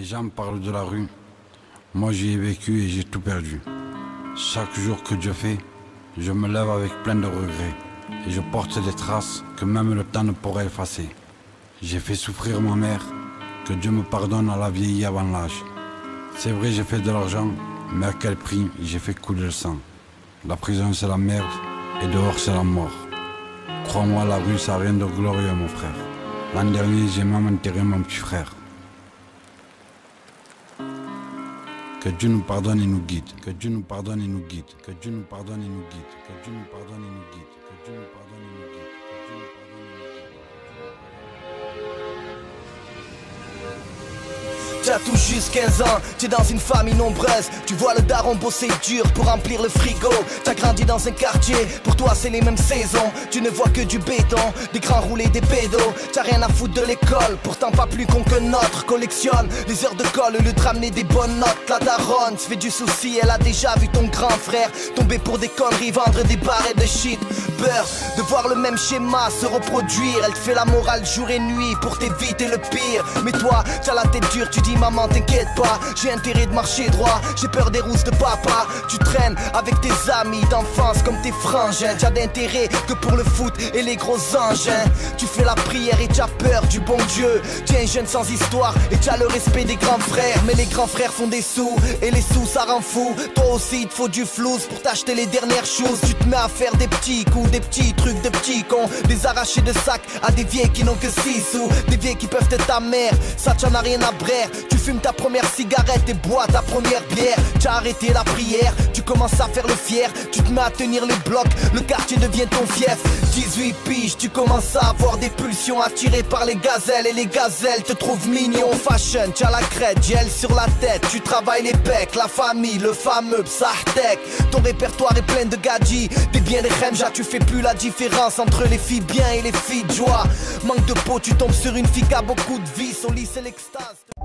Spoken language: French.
gens me parlent de la rue. Moi j'y ai vécu et j'ai tout perdu. Chaque jour que Dieu fait, je me lève avec plein de regrets. Et je porte des traces que même le temps ne pourrait effacer. J'ai fait souffrir ma mère, que Dieu me pardonne, elle a vieilli avant l'âge. C'est vrai, j'ai fait de l'argent, mais à quel prix? J'ai fait couler le sang. La prison c'est la merde, et dehors c'est la mort. Crois-moi, la rue ça n'a rien de glorieux mon frère. L'an dernier j'ai même enterré mon petit frère. Que Dieu nous pardonne et nous guide. Que Dieu nous pardonne et nous guide. Que Dieu nous pardonne et nous guide. Que Dieu nous pardonne et nous guide. Que Dieu nous pardonne et nous guide. T'as tout juste 15 ans, t'es dans une famille nombreuse. Tu vois le daron bosser dur pour remplir le frigo. T'as grandi dans un quartier, pour toi c'est les mêmes saisons. Tu ne vois que du béton, des grands roulés, des pédos. T'as rien à foutre de l'école, pourtant pas plus con que notre. Collectionne les heures de colle au lieu de ramener des bonnes notes. La daronne se fait du souci, elle a déjà vu ton grand frère tomber pour des conneries, vendre des barres et de shit. Peur de voir le même schéma se reproduire. Elle te fait la morale jour et nuit pour t'éviter le pire. Mais toi, t'as la tête dure, tu dis maman t'inquiète pas, j'ai intérêt de marcher droit, j'ai peur des rousses de papa. Tu traînes avec tes amis d'enfance comme tes frangins. T'as d'intérêt que pour le foot et les gros engins. Tu fais la prière et t'as peur du bon Dieu. Tu es un jeune sans histoire et t'as le respect des grands frères. Mais les grands frères font des sous et les sous ça rend fou. Toi aussi il te faut du flouze pour t'acheter les dernières choses. Tu te mets à faire des petits coups, des petits trucs de petits cons. Des arrachés de sacs à des vieilles qui n'ont que 6 sous. Des vieilles qui peuvent être ta mère, ça t'en a rien à braire. Tu fumes ta première cigarette et bois ta première bière. Tu as arrêté la prière, tu commences à faire le fier. Tu te mets à tenir les blocs, le quartier devient ton fief. 18 piges, tu commences à avoir des pulsions, attiré par les gazelles. Et les gazelles te trouvent mignon. Fashion, tu as la crête, gel sur la tête. Tu travailles les pecs, la famille, le fameux Psahtek. Ton répertoire est plein de gadgets, des biens, des khemja. Tu fais plus la différence entre les filles bien et les filles de joie. Manque de peau, tu tombes sur une fille qui a beaucoup de vie. Son lit c'est l'extase.